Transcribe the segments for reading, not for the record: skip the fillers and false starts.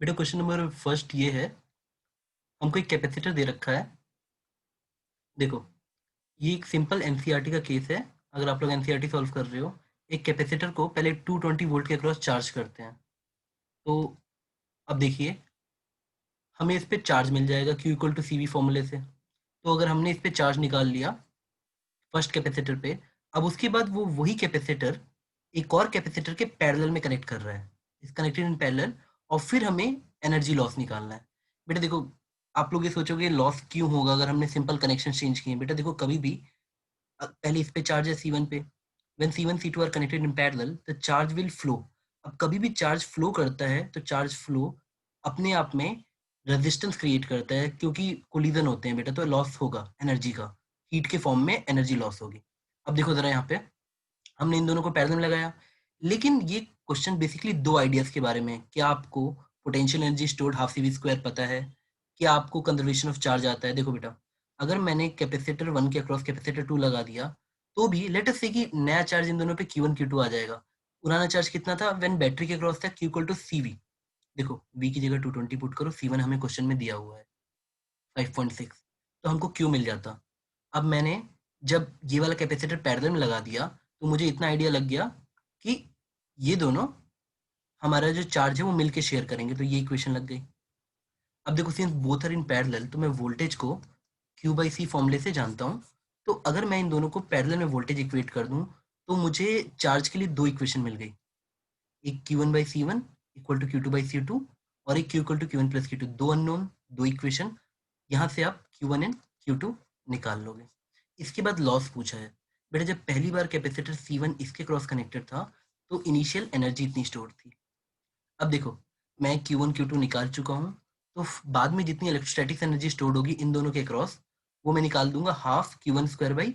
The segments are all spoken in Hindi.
बेटा क्वेश्चन नंबर फर्स्ट ये है, हमको एक कैपेसिटर दे रखा है। देखो, ये एक सिंपल एनसीईआरटी का केस है। अगर आप लोग एनसीईआरटी सॉल्व कर रहे हो, एक कैपेसिटर को पहले 220 वोल्ट के अक्रॉस चार्ज करते हैं। तो अब देखिए, हमें इस पे चार्ज मिल जाएगा Q equal to C V फॉर्मूले से। तो अगर हमने इस पे चार्ज निकाल लिया फर्स्ट कैपेसिटर पे, अब उसके बाद वो वही कैपेसिटर एक और कैपेसिटर के पैरेलल में कनेक्ट कर रहा है, इस कनेक्टेड इन पैरेलल, और फिर हमें एनर्जी लॉस निकालना है। बेटा देखो, आप लोग ये सोचोगे लॉस क्यों होगा अगर हमने सिंपल कनेक्शन चेंज किए। बेटा देखो, कभी भी पहले इस पे चार्ज है C1 पे, when C1 C2 are connected in parallel the charge will flow. अब कभी भी चार्ज फ्लो करता है तो चार्ज फ्लो अपने आप में रेजिस्टेंस क्रिएट करता है, क्योंकि कोलिजन होते हैं बेटा, तो लॉस होगा एनर्जी का, हीट के फॉर्म में एनर्जी लॉस होगी। अब देखो जरा, यहाँ पे हमने इन दोनों को पैरेलल में लगाया, लेकिन ये क्वेश्चन बेसिकली दो आइडियाज के बारे में। क्या आपको potential energy stored half C V square पता है? क्या आपको कंजर्वेशन ऑफ चार्ज आता है? देखो बेटा, अगर मैंने कैपेसिटर 1 के अक्रॉस कैपेसिटर 2 लगा दिया, तो भी लेट अस से कि नया चार्ज इन दोनों पे Q1 Q2 आ जाएगा। पुराना चार्ज कितना था व्हेन बैटरी के अक्रॉस था? Q equal to CV। देखो, V की जगह 220 पुट करो, C1 हमें क्वेश्चन में दिया हुआ है 5.6, तो हमको Q मिल जाता। अब मैंने जब ये वाला कैपेसिटर पैरेलल में लगा दिया, तो मुझे इतना आइडिया लग गया कि ये दोनों हमारा जो चार्ज है वो मिलके शेयर करेंगे, तो ये इक्वेशन लग गई। अब देखो, since both are in parallel, तो मैं वोल्टेज को Q बाई सी फॉर्मूले से जानता हूँ। तो अगर मैं इन दोनों को पैरेलल में वोल्टेज इक्वेट कर दूं, तो मुझे चार्ज के लिए दो इक्वेशन मिल गई। एक Q1 by C one equal to Q2 by C two, और एक Q equal to Q1 plus Q2। दो अननोन, दो इक्वेशन, यहाँ से आप Q1 एंड Q2 निकाल लोगे। इसके बाद लॉस पूछा है। बेटा जब पहली बार कैपेसिटर C1 इसके क्रॉस कनेक्टेड था, तो इनिशियल एनर्जी इतनी स्टोर थी। अब देखो, मैं Q1 Q2 निकाल चुका हूँ, तो बाद में जितनी इलेक्ट्रोस्टैटिक एनर्जी स्टोर्ड होगी इन दोनों के क्रॉस, वो मैं निकाल दूंगा half Q1 square by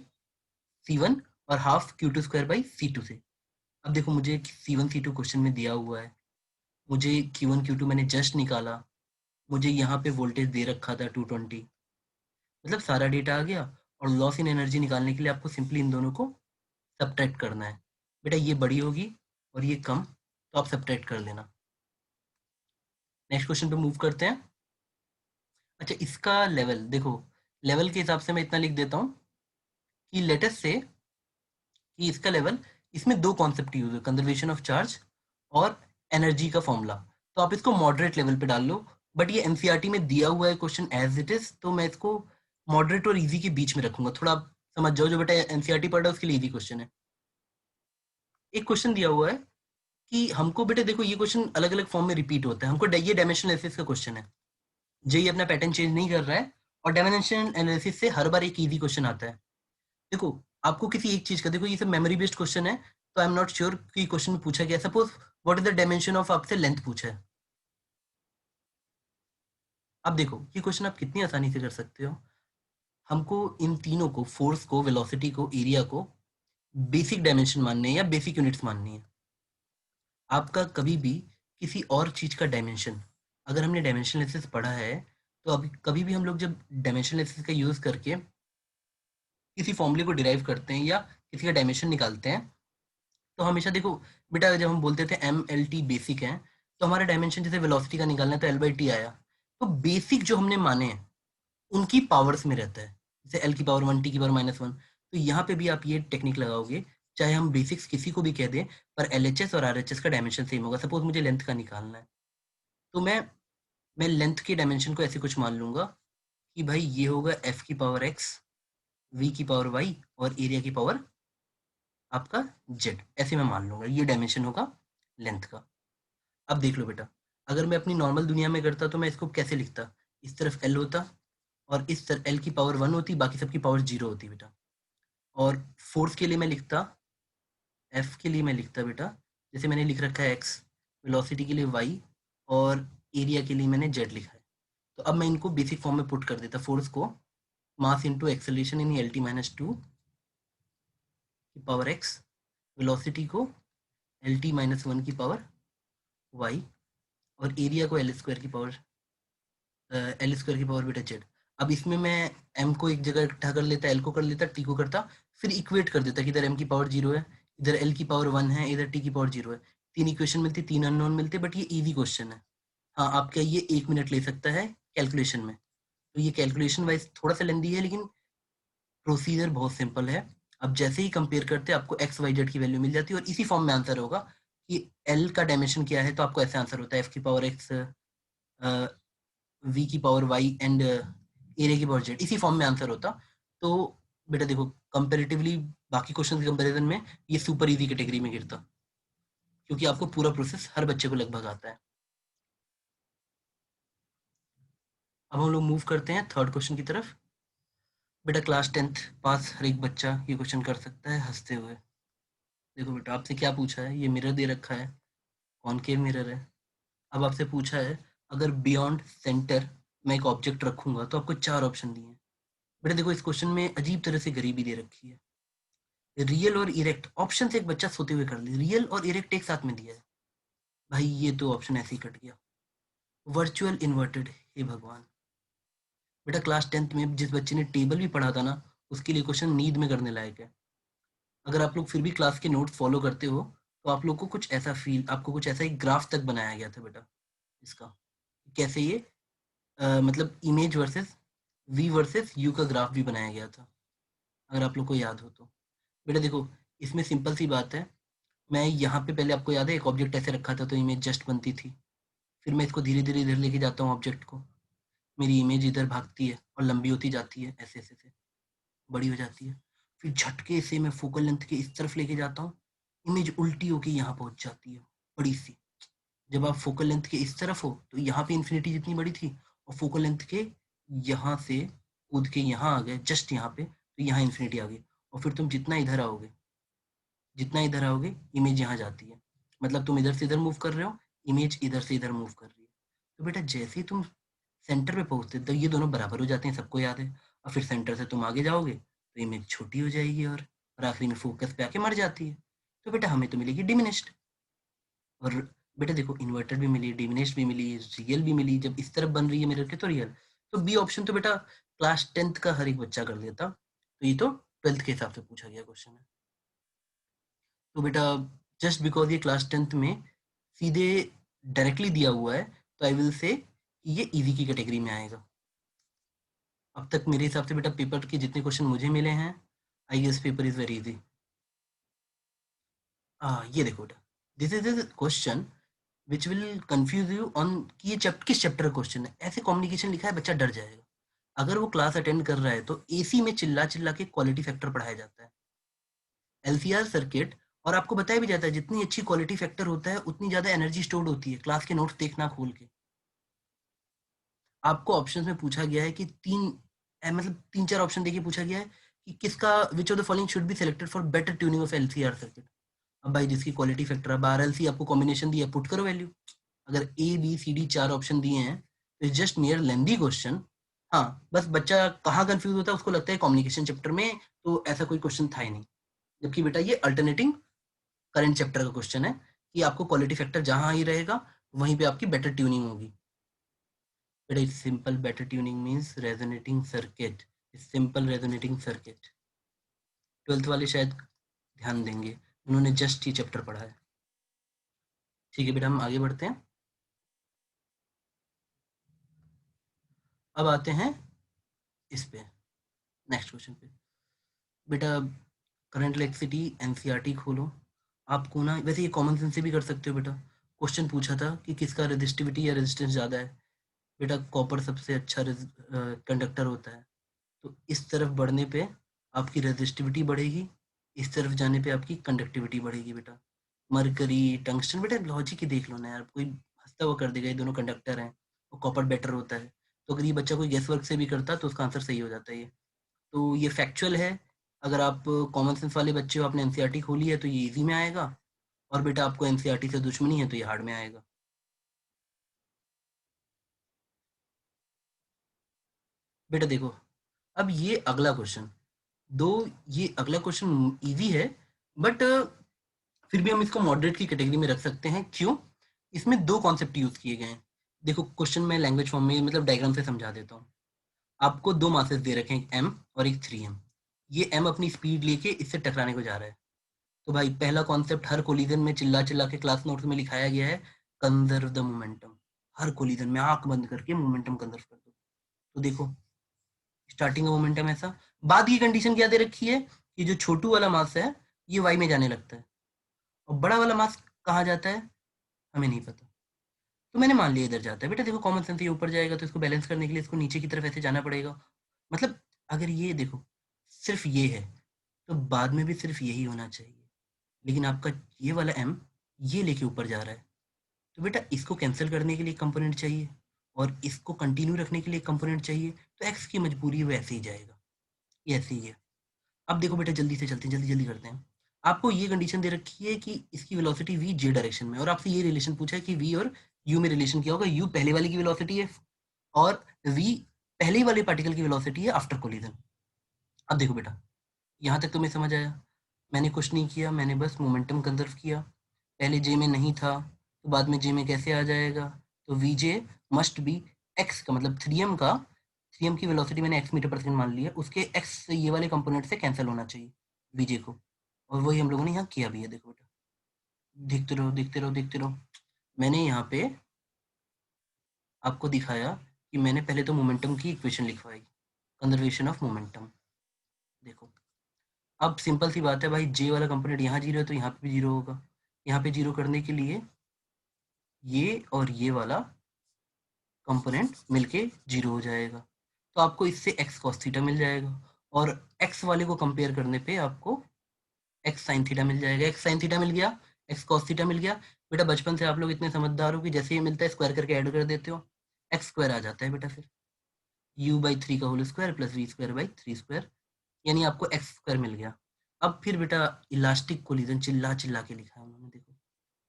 C1 और half Q2 square by C2 से। अब देखो, मुझे C1 C2 क्वेश्चन में दिया हुआ है, मुझे Q1 Q2 मैंने जस्ट निकाला, मुझे यहाँ पे वोल्टेज दे रखा था 220, मतलब सारा डेटा आ गया। और लॉस इन एनर्जी निकालने के लिए आपको सिंपली इन दोनों को सब्ट्रैक्ट करना है। बेटा ये बड़ी होगी और ये कम, तो आप सब्ट्रैक्ट कर लेना। नेक्स्ट क्वेश्चन पे मूव करते हैं। अच्छा, इसका लेवल देखो, लेवल के हिसाब से मैं इतना लिख देता हूँ कि लेटेस्ट से कि इसका लेवल, इसमें दो कॉन्सेप्ट यूज है, कंजर्वेशन ऑफ चार्ज और एनर्जी का फॉर्मूला। तो आप इसको मॉडरेट लेवल पे डाल लो, बट ये एनसीईआरटी में दिया हुआ है क्वेश्चन एज इट इज, तो मैं इसको मॉडरेट और इजी के बीच में रखूंगा। थोड़ा आप समझ जाओ, जो बेटा एनसीईआरटी पढ़ रहा है उसके लिए इजी क्वेश्चन है। एक क्वेश्चन दिया हुआ है कि हमको, बेटा देखो ये क्वेश्चन अलग अलग फॉर्म में रिपीट होता है, हमको ये डायमेंशनल एनालिसिस का क्वेश्चन है। जेई अपना पैटर्न चेंज नहीं कर रहा है, और डायमेंशनल एनालिसिस से हर बार एक इजी क्वेश्चन आता है। देखो, आपको किसी एक चीज का, देखो ये सब मेमोरी बेस्ड क्वेश्चन है, तो आई एम नॉट श्योर कि क्वेश्चन में पूछा गया। Suppose what is the dimension of, आपसे लेंथ पूछा है। अब देखो, ये क्वेश्चन आप कितनी आसानी से कर सकते हो। हमको इन तीनों को, फोर्स को, वेलोसिटी को, एरिया को बेसिक डायमेंशन मानने हैं या बेसिक यूनिट्स माननी है। आपका कभी भी किसी और चीज का डायमेंशन, अगर हमने डायमेंशन एनालिसिस पढ़ा है, तो अभी कभी भी हम लोग जब डायमेंशन एनालिसिस का यूज करके किसी फॉर्मूले को डिराइव करते हैं या किसी का डायमेंशन निकालते हैं, तो हमेशा देखो बेटा, जब हम बोलते थे MLT बेसिक है, तो हमारा डायमेंशन जैसे वेलोसिटी का निकालना है तो L/T आया। तो बेसिक जो हमने माने हैं उनकी पावर्स में रहता है, जैसे L⁻⁻1 T⁻⁻1। तो यहाँ पे भी आप ये टेक्निक लगाओगे, चाहे हम बेसिक्स किसी को भी कह दें, पर LHS और RHS का डायमेंशन सेम होगा। सपोज मुझे लेंथ का निकालना है, तो मैं लेंथ के डायमेंशन को ऐसे कुछ मान लूंगा कि भाई ये होगा F⁻X, V⁻Y और एरिया की पावर आपका Z, ऐसे मैं मान लूंगा ये डायमेंशन होगा लेंथ का। अब देख लो बेटा, अगर मैं अपनी नॉर्मल दुनिया में करता तो मैं इसको कैसे लिखता? इस तरफ L होता, और इस तरफ L⁻1 होती, बाकी सबकी पावर 0 होती बेटा। और फोर्स के लिए मैं लिखता, F के लिए मैं लिखता बेटा, जैसे मैंने लिख रखा है X, वेलोसिटी के लिए Y, और एरिया के लिए मैंने Z लिखा है। तो अब मैं इनको बेसिक फॉर्म में पुट कर देता, फोर्स को mass into acceleration in L⁻², की पावर X, वेलोसिटी को L⁻1 की पावर Y, और एरिया को L² की पावर बेटा Z। अब इसमें मैं M को एक जगह इकट्ठा कर लेता, L को कर लेता, T को करता, फिर इक्वेट कर देता कि इधर M की पावर 0 है, इधर L की पावर 1 है, इधर T की पावर 0 है। तीन इक्वेशन मिलती, तीन अननोन मिलते, बट ये इजी क्वेश्चन है, हाँ, आपका ये 1 मिनट ले सकता है कैलकुलेशन में। तो ये कैलकुलेशन वाइज़ थोड़ा-सा लेंदी है, लेकिन प्रोसीजर बहुत सिंपल है। अब जैसे ही कंपेयर करते हैं आपको एक्स, वाई, जेड की वैल्यू मिल जाती है और इसी फॉर्म में आंसर होगा कि एल का डायमेंशन क्या है, तो आपको ऐसे आंसर होता है एफ की पावर एक्स, वी की पावर वाई एंड एरिया की पावर जेड, इसी फॉर्म में आंसर होता। तो बेटा देखो, कंपैरेटिवली बाकी क्वेश्चन के कंपैरिजन में ये सुपर ईजी कैटेगरी में गिरता, क्योंकि आपको पूरा प्रोसेस हर बच्चे को लगभग आता है। अब हम लोग मूव करते हैं थर्ड क्वेश्चन की तरफ। बेटा क्लास 10th पास हर एक बच्चा ये क्वेश्चन कर सकता है हंसते हुए। देखो बेटा, आपसे क्या पूछा है, ये मिरर दे रखा है, कॉनकेव मिरर है। अब आपसे पूछा है अगर बियॉन्ड सेंटर मैं एक ऑब्जेक्ट रखूंगा तो आपको 4 ऑप्शन दिए हैं। बेटा देखो, इस क्वेश्चन में अजीब तरह से गरीबी दे रखी है। रियल और इरेक्ट ऑप्शन से एक बच्चा सोते हुए कर ले, रियल और इरेक्ट एक साथ में दिया है। भाई ये तो ऑप्शन ऐसे ही कट गया। वर्चुअल इन्वर्टेड, हे भगवान। बेटा क्लास 10th में जिस बच्चे ने टेबल भी पढ़ा था ना, उसके लिए क्वेश्चन नींद में करने लायक है। अगर आप लोग फिर भी क्लास के नोट्स फॉलो करते हो तो आप लोग को कुछ ऐसा फील, आपको कुछ ऐसा एक ग्राफ तक बनाया गया था बेटा इसका, कैसे ये मतलब image versus V versus you का ग्राफ भी बनाया गया था, अगर आप लोग को याद हो तो। बेटा देखो, इसमें सिंपल सी बात है। मैं यहाँ पे पहले, आपको याद है, एक ऑब्जेक्ट ऐसे रखा था तो इमेज जस्ट बनती थी। फिर मैं इसको धीरे धीरे इधर लेके जाता हूँ ऑब्जेक्ट को, मेरी इमेज इधर भागती है और लंबी होती जाती है, ऐसे ऐसे से बड़ी हो जाती है। फिर झटके से मैं फोकल लेंथ के इस तरफ लेके जाता हूँ, इमेज उल्टी होके यहाँ पहुंच जाती है, बड़ी सी। जब आप फोकल लेंथ के इस तरफ हो तो यहाँ पे इन्फिनिटी जितनी बड़ी थी, और फोकल लेंथ के यहाँ से कूद के यहाँ आ गए जस्ट यहाँ पे, तो यहाँ इन्फिनिटी आ गई। और फिर तुम जितना इधर आओगे, जितना इधर आओगे इमेज यहाँ जाती है। मतलब तुम इधर से इधर मूव कर रहे हो, इमेज इधर से इधर मूव कर रही है। तो बेटा जैसे ही तुम सेंटर पे पहुंचते तो ये दोनों बराबर हो जाते हैं, सबको याद है। और फिर सेंटर से तुम आगे जाओगे तो इमेज छोटी हो जाएगी और आखिरी में फोकस पे आके मर जाती है। तो बेटा हमें तो मिलेगी डिमिनिश्ड। और बेटा देखो, इन्वर्टर भी मिली, डिमिनिश्ड भी मिली, रियल भी मिली। जब इस तरफ बन रही है मिरर के तो रियल। तो बी ऑप्शन तो बेटा क्लास 10th का हर एक बच्चा कर लेता। तो ये तो 12th के हिसाब से पूछा गया क्वेश्चन है। तो बेटा जस्ट बिकॉज ये क्लास 10th में सीधे डायरेक्टली दिया हुआ है, तो आई विल से ये इजी की कैटेगरी में आएगा। अब तक मेरे हिसाब से बेटा पेपर के जितने क्वेश्चन मुझे मिले हैं, I guess paper is very easy. ये देखो बेटा, this is question which will confuse you on कि ये किस चैप्टर का क्वेश्चन है। ऐसे कम्युनिकेशन लिखा है, बच्चा डर जाएगा। अगर वो क्लास अटेंड कर रहा है तो एसी में चिल्ला चिल्ला के क्वालिटी फैक्टर पढ़ाया जाता है, एलसीआर सर्किट। और आपको बताया भी जाता है जितनी अच्छी क्वालिटी फैक्टर होता है उतनी ज्यादा एनर्जी स्टोर्ड होती है। क्लास के नोट्स देखना खोल के, आपको ऑप्शंस में पूछा गया है कि मतलब 3-4 ऑप्शन देके पूछा गया है कि किसका, which of the following should be selected for better tuning of LCR circuit. अब भाई जिसकी क्वालिटी फैक्टर, अब आरएलसी आपको कॉम्बिनेशन दिया, पुट करो वैल्यू। अगर A B C D 4 option दिए हैं तो it's just near lengthy question. हाँ, बस बच्चा कहाँ कंफ्यूज होता है, उसको लगता है कम्युनिकेशन चैप्टर में तो ऐसा कोई क्वेश्चन था ही नहीं। जबकि बेटा ये अल्टरनेटिंग करंट चैप्टर का क्वेश्चन है कि आपको क्वालिटी फैक्टर जहां ही रहेगा वहीं पे आपकी बेटर ट्यूनिंग होगी। बेटा simple better tuning means resonating circuit, simple resonating circuit. 12th वाले शायद ध्यान देंगे, उन्होंने जस्ट ये चैप्टर पढ़ा है। ठीक है बेटा, हम आगे बढ़ते हैं। अब आते हैं इस पे, नेक्स्ट क्वेश्चन पे। बेटा करंट इलेक्ट्रिसिटी एनसीईआरटी खोलो। आपको ना, वैसे ये कॉमन सेंस से भी कर सकते हो बेटा। क्वेश्चन पूछा था कि किसका रेजिस्टिविटी या रेजिस्टेंस ज़्यादा है। बेटा कॉपर सबसे अच्छा कंडक्टर होता है। तो इस तरफ बढ़ने पे आपकी रेजिस्टिविटी बढ़ेगी, इस तरफ जाने पे आपकी कंडक्टिविटी बढ़ेगी बेटा। मरकरी, टंगस्टन, बेटा लॉजिक ही देख लो ना यार, कोई हंसता हुआ कर देगा, ये दोनों कंडक्टर हैं और कॉपर बेटर होता है। तो अगर ये बच्चा कोई गेस वर्क से भी करता तो उसका आंसर सही हो जाता है ये। तो ये फैक्चुअल है। अगर आप कॉमन सेंस वाले बच्चे हो, आपने एनसीईआरटी खोली है तो ये इजी में आएगा। और बेटा आपको एनसीईआरटी से दुश्मनी है तो ये हार्ड में आएगा। बेटा देखो, अब ये अगला क्वेश्चन, दो ये अगला क्वेश्चन इजी है, बट फिर भी हम इसको मॉडरेट की कैटेगरी में रख सकते हैं। क्यों? इसमें दो कॉन्सेप्ट यूज किए गए हैं। देखो क्वेश्चन में लैंग्वेज फॉर्म में, मतलब डायग्राम से समझा देता हूँ। आपको दो मासेस दे रखे हैं, एक एम और एक 3m। ये एम अपनी स्पीड लेके इससे टकराने को जा रहा है। तो भाई पहला कॉन्सेप्ट हर कोलिजन में चिल्ला चिल्ला के क्लास नोट्स में लिखाया गया है, conserve the momentum. Her collision में आंख बंद करके मोमेंटम कंजर्व कर दो। तो देखो स्टार्टिंग का मोमेंटम ऐसा, बाद की कंडीशन क्या दे रखी है कि जो छोटू वाला मास है ये वाई में जाने लगता है और बड़ा वाला मास कहाँ जाता है हमें नहीं पता। तो मैंने मान लिया इधर जाता है। बेटा देखो कॉमन सेंस, ये ऊपर जाएगा तो इसको बैलेंस करने के लिए इसको नीचे की तरफ ऐसे जाना पड़ेगा। मतलब अगर ये देखो सिर्फ ये है तो बाद में भी सिर्फ यही होना चाहिए, लेकिन आपका ये वाला m ये लेके ऊपर जा रहा है, तो बेटा इसको कैंसिल करने के लिए कंपोनेंट चाहिए और इसको कंटिन्यू रखने के लिए कंपोनेंट चाहिए, तो x की मजबूरी वैसे ही जाएगा, ये ऐसे ही है। अब देखो बेटा जल्दी से चलते हैं, जल्दी जल्दी करते हैं। आपको ये कंडीशन दे रखी है कि इसकी वेलोसिटी v जे डायरेक्शन में, और आपसे ये रिलेशन पूछा है कि v और u में रिलेशन क्या होगा। u पहले वाले की वेलोसिटी है और v पहले वाले पार्टिकल की वेलोसिटी है आफ्टर कोलिजन। अब देखो बेटा यहाँ तक तुम्हें समझ आया? मैंने कुछ नहीं किया, मैंने बस मोमेंटम कंजर्व किया। पहले जे में नहीं था तो बाद में जे में कैसे आ जाएगा? तो V J must be X का, मतलब 3m का, 3m की वेलोसिटी मैंने x मीटर पर सेकंड मान लिया, उसके x से ये वाले कंपोनेंट से कैंसिल होना चाहिए वीजे को, और वही हम लोगों ने यहाँ किया भी है। देखो बेटा देखते रहो देखते रहो देखते रहो, मैंने यहाँ पे आपको दिखाया कि मैंने पहले तो मोमेंटम की इक्वेशन लिखवाई, कंजर्वेशन ऑफ मोमेंटम। देखो अब सिंपल सी बात है भाई, जे वाला कंपोनेंट यहाँ जीरो है तो यहाँ पे भी जीरो होगा। यहाँ पे जीरो करने के लिए ये और ये वाला कंपोनेंट मिलके जीरो हो जाएगा, तो आपको इससे एक्स कॉस थीटा मिल जाएगा, और एक्स वाले को कंपेयर करने पे आपको एक्स साइन थीटा मिल जाएगा। एक्स साइन थीटा मिल गया, एक्स कॉस थीटा मिल गया। बेटा बचपन से आप लोग इतने समझदार हो कि जैसे ही मिलता है स्क्वायर करके ऐड कर देते हो, एक्स स्क्वायर आ जाता है बेटा, फिर u/3 का whole square plus v²/3 square, यानी आपको एक्स स्क्वायर मिल गया। अब फिर बेटा इलास्टिक कोलिजन चिल्ला चिल्ला के लिखा है उन्होंने। देखो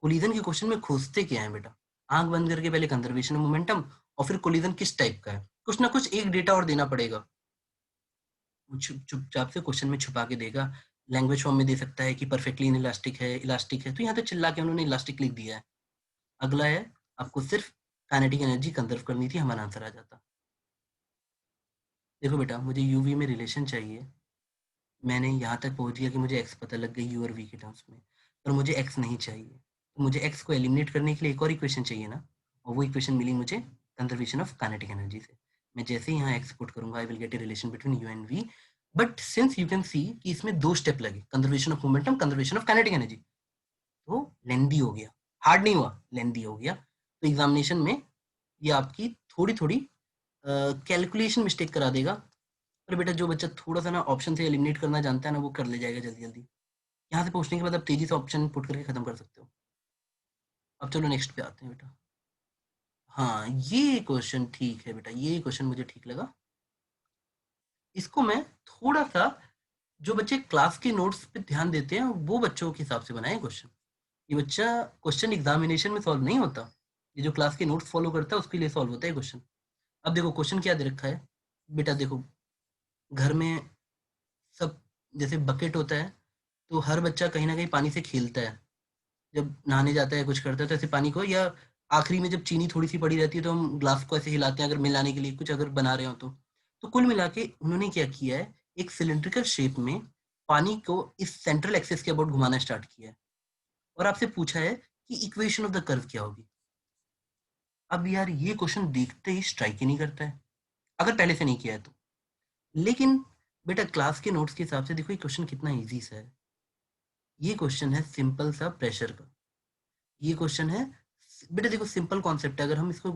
कोलिजन के क्वेश्चन में खोजते क्या है बेटा, आंख बंद करके पहले कंजर्वेशन ऑफ मोमेंटम और फिर कोलिजन किस टाइप का है, कुछ ना कुछ एक डेटा और देना पड़ेगा। चुपचाप से क्वेश्चन में छुपा के देगा, लैंग्वेज फॉर्म में दे सकता है कि परफेक्टली इलास्टिक है, इलास्टिक है, तो यहाँ पे चिल्ला के उन्होंने इलास्टिक लिख दिया है। अगला है आपको सिर्फ काइनेटिक एनर्जी कंजर्व करनी थी, हमारा आंसर आ जाता। देखो बेटा मुझे यूवी में रिलेशन चाहिए, मैंने यहाँ तक पहुँच गया कि मुझे एक्स पता लग गई यू और वी के टर्म्स में, पर मुझे एक्स नहीं चाहिए, तो मुझे एक्स को एलिमिनेट करने के लिए एक और इक्वेशन चाहिए ना, और वो इक्वेशन मिली मुझे कंजर्वेशन ऑफ काइनेटिक एनर्जी से। मैं जैसे ही यहाँ एक्स पुट करूंगा I will get a relation between U and V, but since you can see कि इसमें दो स्टेप लगे, conservation of momentum, conservation of kinetic energy, तो लेंदी हो गया, हार्ड नहीं हुआ, लेंदी हो गया। तो एग्जामिनेशन में ये आपकी थोड़ी थोड़ी कैलकुलेशन मिस्टेक करा देगा, पर बेटा जो बच्चा थोड़ा सा ना ऑप्शन से एलिमिनेट करना जानता है ना, वो कर ले जाएगा जल्दी जल्दी। यहाँ से पूछने के बाद आप तेजी से ऑप्शन पुट करके खत्म कर सकते हो। अब चलो नेक्स्ट पे आते हैं बेटा। हाँ ये क्वेश्चन ठीक है बेटा, ये क्वेश्चन मुझे ठीक लगा। इसको मैं थोड़ा सा, जो बच्चे क्लास के नोट्स पे ध्यान देते हैं वो बच्चों के हिसाब से बनाए क्वेश्चन। ये बच्चा क्वेश्चन एग्जामिनेशन में सॉल्व नहीं होता, ये जो क्लास के नोट्स फॉलो करता है उसके लिए सॉल्व होता है क्वेश्चन। अब देखो क्वेश्चन क्या दे रखा है बेटा, देखो घर में सब जैसे बकेट होता है, तो हर बच्चा कहीं ना कहीं पानी से खेलता है, जब नहाने जाता है कुछ करता है तो ऐसे पानी को, या आखिरी में जब चीनी थोड़ी सी पड़ी रहती है तो हम ग्लास को ऐसे हिलाते हैं अगर मिलाने के लिए कुछ अगर बना रहे हो तो कुल मिला के उन्होंने क्या किया है, एक सिलेंड्रिकल शेप में पानी को इस सेंट्रल एक्सिस के अबाउट घुमाना स्टार्ट किया है, और आपसे पूछा है कि इक्वेशन ऑफ द कर्व क्या होगी। अब यार ये क्वेश्चन देखते ही स्ट्राइक ही नहीं करता है अगर पहले से नहीं किया है तो, लेकिन बेटा क्लास के नोट्स के हिसाब से देखो ये क्वेश्चन कितना ईजी सा है। ये क्वेश्चन है सिंपल सा प्रेशर का, ये क्वेश्चन है बेटा, देखो सिंपल कॉन्सेप्ट है, अगर हम इसको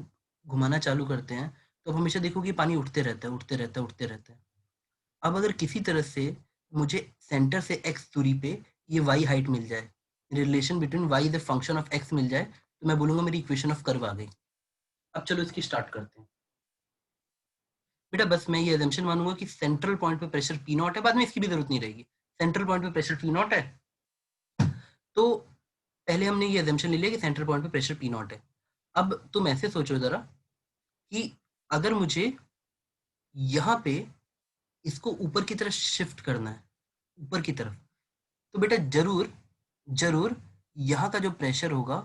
घुमाना चालू करते हैं तो आप हमेशा देखो कि पानी उठते रहता है उठते रहता है उठते रहता है। अब अगर किसी तरह से मुझे सेंटर से एक्स दूरी पे ये वाई हाइट मिल जाए, relation between Y the function of X मिल जाए, तो मैं बोलूंगा मेरी इक्वेशन ऑफ कर्व आ गई। अब चलो इसकी स्टार्ट करते हैं। बेटा बस मैं ये एजम्पशन मानूंगा कि सेंट्रल पॉइंट पे प्रेशर पी नॉट है, बाद में इसकी भी जरूरत नहीं रहेगी। सेंट्रल पॉइंट पे प्रेशर पी नॉट है, तो पहले हमने ये एजम्पशन ले लिया कि सेंट्रल पॉइंट पे प्रेशर पी नॉट है। अब तुम ऐसे सोचो जरा कि अगर मुझे यहाँ पे इसको ऊपर की तरफ शिफ्ट करना है, ऊपर की तरफ, तो बेटा जरूर जरूर यहाँ का जो प्रेशर होगा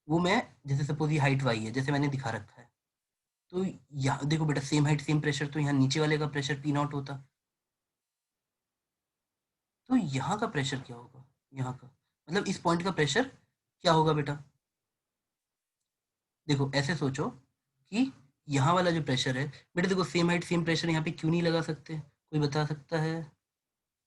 वो मैं, जैसे सपोज ये हाइट वाई है जैसे मैंने दिखा रखा है, तो यहाँ देखो बेटा सेम हाइट सेम प्रेशर, तो यहाँ नीचे वाले का प्रेशर पी नॉट होता, तो यहाँ का प्रेशर क्या होगा, यहाँ का मतलब इस पॉइंट का प्रेशर क्या होगा बेटा, देखो ऐसे सोचो कि यहाँ वाला जो प्रेशर है, बेटा देखो सेम हाइट सेम प्रेशर यहाँ पे क्यों नहीं लगा सकते? कोई बता सकता है?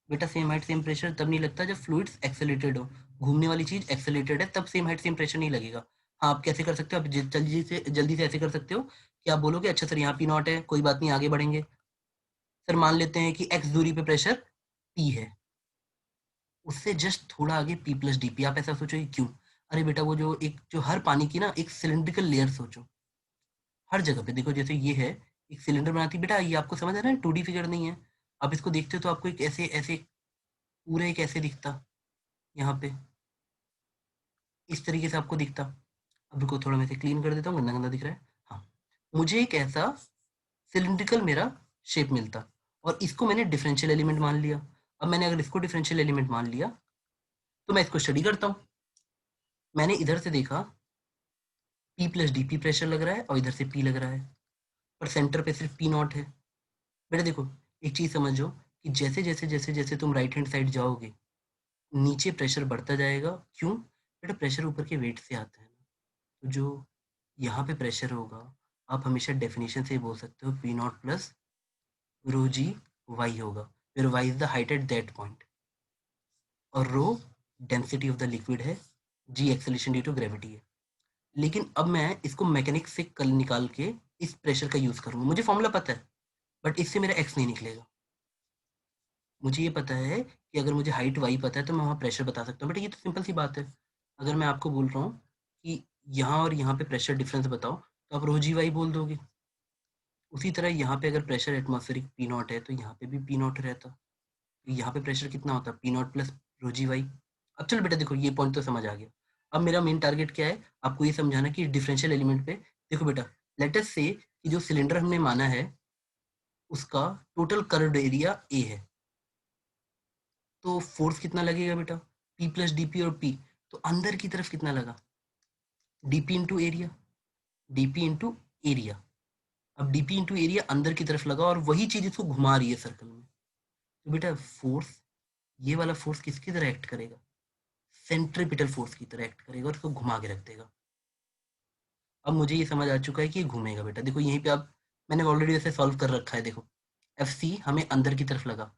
बेटा सेम हाइट सेम प्रेशर तब नहीं लगता जब फ्लूइड्स एक्सेलरेटेड हो। घूमने वाली चीज एक्सेलरेटेड है तब सेम हाइट सेम प्रेशर नहीं लगेगा। हाँ, आप कैसे कर सकते हो? आप जल्दी से ऐसे कर सकते हो कि आप बोलोगे अच्छा सर यहाँ पी नॉट है, कोई बात नहीं आगे बढ़ेंगे। सर मान लेते हैं कि एक्स दूरी पे प्रेशर पी है, उससे जस्ट थोड़ा आगे पी प्लस डी पी। आप ऐसा सोचो कि क्यों? अरे बेटा वो जो हर पानी की ना एक सिलिंड्रिकल लेयर सोचो, हर जगह पे देखो जैसे ये है एक सिलेंडर बनाती है। बेटा ये आपको समझ आ रहा है 2D फिगर नहीं है। आप इसको देखते हो तो आपको एक ऐसे ऐसे पूरा एक ऐसे दिखता, यहाँ पे इस तरीके से आपको दिखता। अब रुको थोड़ा मैं इसे क्लीन कर देता हूँ, गंदा गंदा दिख रहा है। हाँ, मुझे एक ऐसा सिलिंड्रिकल मेरा शेप मिलता और इसको मैंने डिफरेंशियल एलिमेंट मान लिया। अब मैंने अगर इसको डिफरेंशियल एलिमेंट मान लिया तो मैं इसको स्टडी करता हूँ। मैंने इधर से देखा P plus D P pressure लग रहा है और इधर से पी लग रहा है, पर सेंटर पे सिर्फ पी नॉट है। बेटा देखो एक चीज समझो कि जैसे जैसे जैसे जैसे तुम राइट हैंड साइड जाओगे नीचे प्रेशर बढ़ता जाएगा। क्यों? बेटा प्रेशर ऊपर के वेट से आता है। तो जो यहाँ पे प्रेशर होगा आप हमेशा डेफिनेशन से ही बोल सकते हो P not plus rho G Y होगा, फिर Y is the height at that point और rho density of the liquid है, G acceleration due to gravity है। लेकिन अब मैं इसको मैकेनिक्स से कल निकाल के इस प्रेशर का यूज करूंगा। मुझे फॉर्मूला पता है बट इससे मेरा एक्स नहीं निकलेगा। मुझे ये पता है कि अगर मुझे हाइट वाई पता है तो मैं वहाँ प्रेशर बता सकता हूँ। बट ये तो सिंपल सी बात है। अगर मैं आपको बोल रहा हूँ कि यहाँ और यहाँ पे प्रेशर डिफरेंस बताओ तो आप रो जी वाई बोल दोगे। उसी तरह यहाँ पे अगर प्रेशर एटमॉस्फेरिक पी नॉट है तो यहाँ पे भी पी नॉट रहता। तो यहाँ पे प्रेशर कितना होता? P not plus rho G Y. अब चलो बेटा देखो ये पॉइंट तो समझ आ गया। अब मेरा मेन टारगेट क्या है? आपको ये समझाना कि डिफरेंशियल एलिमेंट पे देखो बेटा, लेट अस से कि जो सिलेंडर हमने माना है उसका टोटल कर्व्ड एरिया ए है। तो फोर्स कितना लगेगा बेटा? पी प्लस डीपी और पी, तो अंदर की तरफ कितना लगा? DP into area, DP into area. अब डीपी इंटू एरिया अंदर की तरफ लगा और वही चीज इसको घुमा रही है सर्कल में। तो बेटा फोर्स, ये वाला फोर्स किसकी तरह एक्ट करेगा? सेंट्रीपिटल फोर्स की तरह एक्ट करेगा और इसको घुमा के रख देगा। अब मुझे ये समझ आ चुका है कि ये घूमेगा। बेटा देखो यहीं पे आप, मैंने ऑलरेडी ऐसे सॉल्व कर रखा है। देखो एफ सी हमें अंदर की तरफ लगा,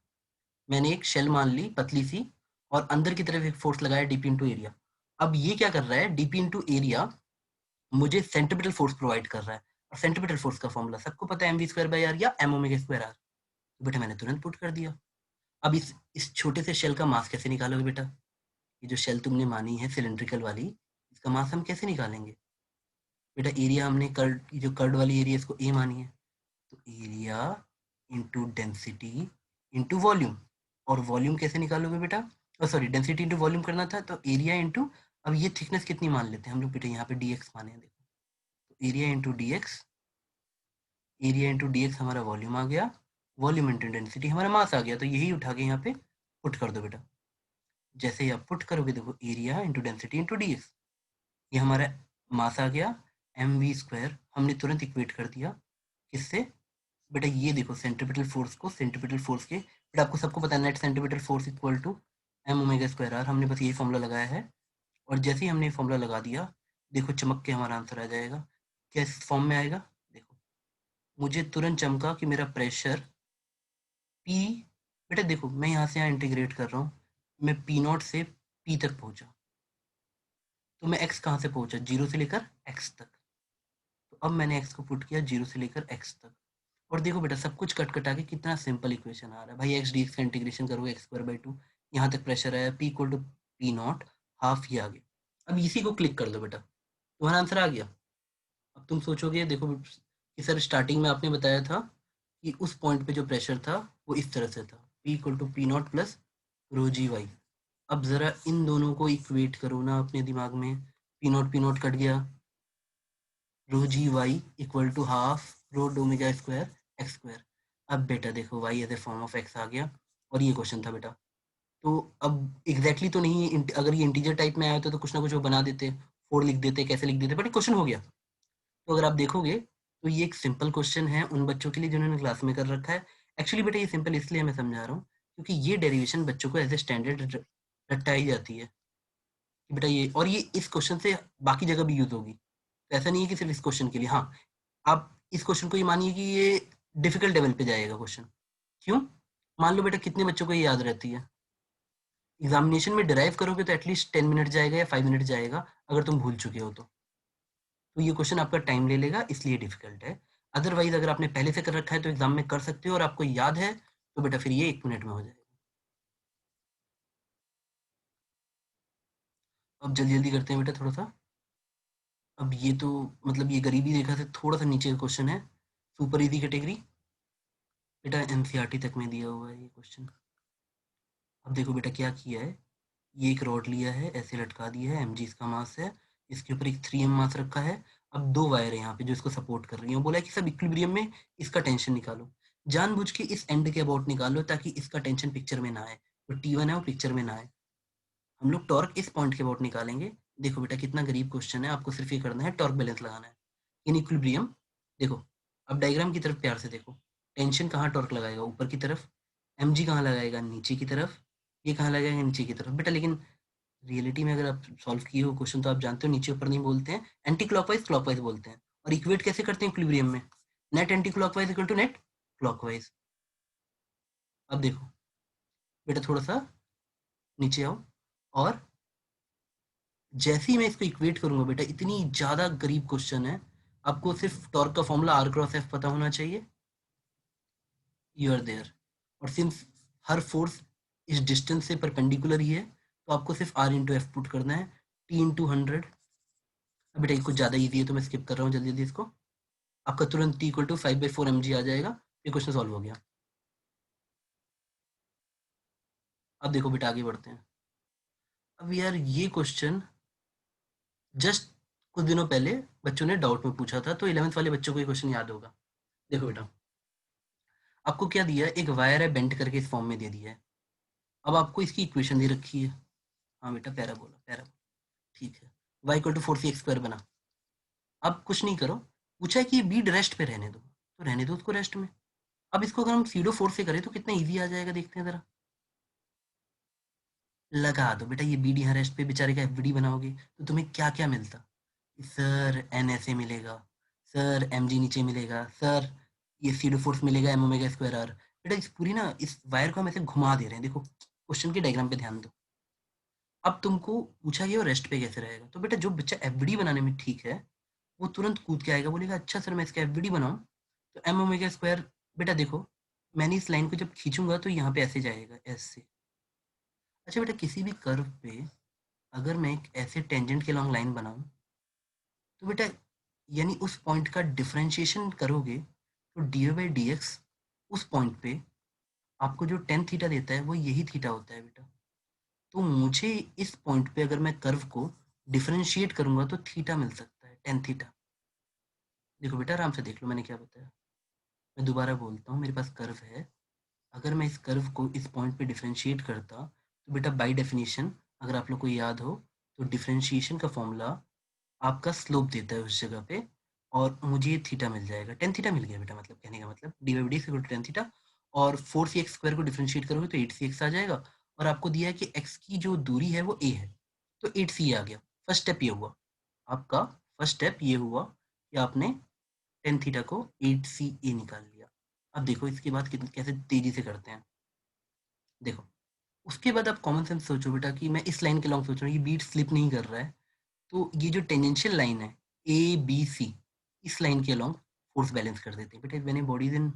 मैंने एक शेल मान ली पतली सी और अंदर की तरफ एक फोर्स लगाया डीपी इंटू एरिया। अब ये क्या कर रहा है? डीपी इंटू एरिया मुझे सेंट्रीपिटल फोर्स प्रोवाइड कर रहा है और सेंट्रीपिटल फोर्स का फॉर्मूला सबको पता है, M V square by R or M omega square R. तो बेटा मैंने तुरंत पुट कर दिया। अब इस छोटे से शेल का मास कैसे निकालोगे बेटा? ये जो शेल तुमने मानी है सिलिंड्रिकल वाली, इसका मास हम कैसे निकालेंगे? बेटा एरिया हमने कर्ड, जो कर्ड वाली एरिया इसको ए मानी है, तो area into density into volume. और वॉल्यूम कैसे निकालोगे बेटा? सॉरी डेंसिटी इंटू वॉल्यूम करना था तो एरिया इंटू, अब ये थिकनेस कितनी मान लेते हैं हम लोग बेटा, यहाँ पे डी एक्स माने हैं। देखो तो area into D x, area into D x हमारा वॉल्यूम आ गया, वॉल्यूम इंटू डेंसिटी हमारा मास आ गया। तो यही उठा के यहाँ पे पुट कर दो बेटा। जैसे ही आप पुट करोगे देखो area into density into D x, ये हमारा मास आ गया, एम वी स्क्वायर हमने तुरंत इक्वेट कर दिया किससे? बेटा ये देखो सेंट्रीपिटल फोर्स को सेंट्रीपिटल फोर्स के, बेटा आपको सबको पता है net centripetal force equal to M omega square R. हमने बस यही फॉर्मूला लगाया है और जैसे ही हमने ये फॉर्मूला लगा दिया देखो चमक के हमारा आंसर आ जाएगा। क्या इस फॉर्म में आएगा? देखो मुझे तुरंत चमका कि मेरा प्रेशर पी, बेटा देखो मैं यहाँ से यहाँ इंटीग्रेट कर रहा हूँ, मैं पी नॉट से पी तक पहुँचा तो मैं एक्स कहाँ से पहुँचा? जीरो से लेकर एक्स तक। तो अब मैंने एक्स को पुट किया जीरो से लेकर एक्स तक और देखो बेटा सब कुछ कट कटा के कितना सिंपल इक्वेशन आ रहा है भाई। एक्स डी एक्स का इंटीग्रेशन करोगे एक्स स्क्वायर बाई टू, यहाँ तक प्रेशर आया P equal to P not half, ये आ गया। अब इसी को क्लिक कर दो बेटा, तुम्हारा आंसर आ गया। अब तुम सोचोगे देखो कि सर स्टार्टिंग में आपने बताया था कि उस पॉइंट पे जो प्रेशर था वो इस तरह से था, P equal to P not plus rho G Y. अब जरा इन दोनों को इक्वेट करो ना अपने दिमाग में, पी नॉट कट गया, rho G Y equal to half rho omega square X square. अब बेटा देखो Y as a form of X आ गया और ये क्वेश्चन था बेटा। तो अब एग्जैक्टली तो नहीं, अगर ये इंटीजर टाइप में आया होता तो कुछ ना कुछ वो बना देते, फोर लिख देते, कैसे लिख देते, बट क्वेश्चन हो गया। तो अगर आप देखोगे तो ये एक सिंपल क्वेश्चन है उन बच्चों के लिए जिन्होंने क्लास में कर रखा है। एक्चुअली बेटा ये सिंपल इसलिए मैं समझा रहा हूँ क्योंकि ये डेरिवेशन बच्चों को एज ए स्टैंडर्ड रटाई जाती है कि बेटा ये, और ये इस क्वेश्चन से बाकी जगह भी यूज होगी। तो ऐसा नहीं है कि सिर्फ इस क्वेश्चन के लिए। हाँ, आप इस क्वेश्चन को ये मानिए कि ये डिफिकल्ट लेवल पे जाएगा क्वेश्चन। क्यों? मान लो बेटा कितने बच्चों को ये याद रहती है? एग्जामिनेशन में डिराइव करोगे तो एटलीस्ट 10 मिनट जाएगा या 5 मिनट जाएगा, अगर तुम भूल चुके हो तो ये क्वेश्चन आपका टाइम ले लेगा, इसलिए डिफिकल्ट है। अदरवाइज अगर आपने पहले से कर रखा है तो एग्जाम में कर सकते हो, और आपको याद है तो बेटा फिर ये 1 मिनट में हो जाएगा। अब जल्दी जल्दी करते हैं बेटा थोड़ा सा। अब ये तो मतलब ये गरीबी रेखा से थोड़ा सा नीचे का क्वेश्चन है, सुपर इजी कैटेगरी। बेटा एनसीईआरटी तक में दिया हुआ है ये क्वेश्चन। अब देखो बेटा क्या किया है, ये एक रॉड लिया है, ऐसे लटका दिया है, mg इसका मास है, इसके ऊपर एक 3m मास रखा है। अब 2 वायर है यहाँ पे जो इसको सपोर्ट कर रही है, बोला है कि सब इक्विलिब्रियम में इसका टेंशन निकालो। जानबूझ के इस एंड के अबाउट निकालो ताकि इसका टेंशन पिक्चर में ना आए, तो T1 है वो पिक्चर में ना आए। हम लोग टॉर्क इस पॉइंट के अबाउट निकालेंगे। देखो बेटा कितना गरीब क्वेश्चन है, आपको सिर्फ ये करना है, टॉर्क बैलेंस लगाना है इन इक्विलिब्रियम। देखो अब डायग्राम की तरफ प्यार से देखो, टेंशन कहाँ टॉर्क लगाएगा? ऊपर की तरफ। mg कहाँ लगाएगा? नीचे की तरफ। ये कहाँ लगाएगा? नीचे की तरफ। बेटा लेकिन रियलिटी में अगर आप सॉल्व किए हो क्वेश्चन तो आप जानते हो नीचे ऊपर नहीं बोलते हैं, एंटी क्लॉकवाइज क्लॉकवाइज बोलते हैं। और इक्वेट कैसे करते हैं इक्विलिब्रियम में? Net anti clockwise equal to net clockwise. अब देखो बेटा थोड़ा सा नीचे आओ, और जैसे ही मैं इसको इक्वेट करूंगा बेटा, इतनी ज्यादा गरीब क्वेश्चन है, आपको सिर्फ टॉर्क का फॉर्मूला आर क्रॉस एफ पता होना चाहिए, यू आर देयर। और सिंस हर फोर्स इस डिस्टेंस से परपेंडिकुलर ही है, तो आपको सिर्फ आर इंटू एफ पुट करना है, टी इंटू 100। अब बेटा ये कुछ ज्यादा ईजी है तो मैं स्किप कर रहा हूँ जल्दी जल्दी इसको। आपका तुरंत टी इक्वल टू 5/4 mg आ जाएगा। ये क्वेश्चन सॉल्व हो गया। अब देखो बेटा आगे बढ़ते हैं। अब यार ये क्वेश्चन जस्ट कुछ दिनों पहले बच्चों ने डाउट में पूछा था, तो 11th वाले बच्चों को ये क्वेश्चन याद होगा। देखो बेटा आपको क्या दिया है, एक वायर है बेंट करके इस फॉर्म में दे दिया है। अब आपको इसकी इक्वेशन दे रखी है। हाँ बेटा पैराबोला पैराबोला, ठीक है। y इक्वल टू 4cx² बना। अब कुछ नहीं करो, पूछा है कि ये बीड रेस्ट पे रहने दो, तो रहने दो उसको रेस्ट में। अब इसको अगर हम सीडो 4 से करें तो कितना ईजी आ जाएगा, देखते हैं जरा। लगा दो बेटा, ये बीड यहाँ रेस्ट पे बेचारे का एफबीडी बनाओगे तो तुम्हें क्या क्या मिलता? सर एन ऐसे मिलेगा, सर एम जी नीचे मिलेगा, सर ये सीडो फोर्स मिलेगा एम ओमेगा स्क्वायर आर। बेटा इस पूरी ना इस वायर को हम ऐसे घुमा दे रहे हैं, देखो क्वेश्चन के डायग्राम पे ध्यान दो। अब तुमको पूछा गया रेस्ट पे कैसे रहेगा, तो बेटा जो बच्चा एफबीडी बनाने में ठीक है वो तुरंत कूद के आएगा, बोलेगा अच्छा सर मैं इसका एफबीडी बनाऊं तो एम ओमेगा स्क्वायर। बेटा देखो मैंने इस लाइन को जब खींचूंगा तो यहाँ पे ऐसे जाएगा ऐसे। अच्छा बेटा किसी भी कर्व पे अगर मैं एक ऐसे टेंजेंट के लॉन्ग लाइन बनाऊं तो बेटा यानी उस पॉइंट का डिफरेंशिएशन करोगे तो डी बाई डी एक्स उस पॉइंट पे आपको जो टेन थीटा देता है वो यही थीटा होता है बेटा। तो मुझे इस पॉइंट पे अगर मैं कर्व को डिफरेंशिएट करूंगा तो थीटा मिल सकता है, टेन थीटा। देखो बेटा आराम से देख लो मैंने क्या बताया। मैं दोबारा बोलता हूँ, मेरे पास कर्व है, अगर मैं इस कर्व को इस पॉइंट पे डिफरेंशिएट करता तो बेटा बाय डेफिनेशन अगर आप लोग को याद हो तो डिफरेंशिएशन का फॉर्मूला आपका स्लोप देता है उस जगह पे, और मुझे ये थीटा मिल जाएगा, टेन थीटा मिल गया बेटा, मतलब कहने का मतलब D by D equal to tan theta. और 4cx² को डिफरेंशिएट करोगे तो 8cx आ जाएगा, और आपको दिया है कि x की जो दूरी है वो a है, तो 8c आ गया। फर्स्ट स्टेप ये हुआ आपका, फर्स्ट स्टेप ये हुआ कि आपने टेन थीटा को 8ca निकाल लिया। अब देखो इसके बाद कैसे तेजी से करते हैं। देखो उसके बाद आप कॉमन सेंस सोचो बेटा कि मैं इस लाइन के लॉन्ग सोच रहा हूँ, ये बीट स्लिप नहीं कर रहा है, तो ये जो टेंजेंशियल लाइन है ए बी सी, इस लाइन के अलोंग फोर्स बैलेंस कर देते हैं बेटा। When a body is in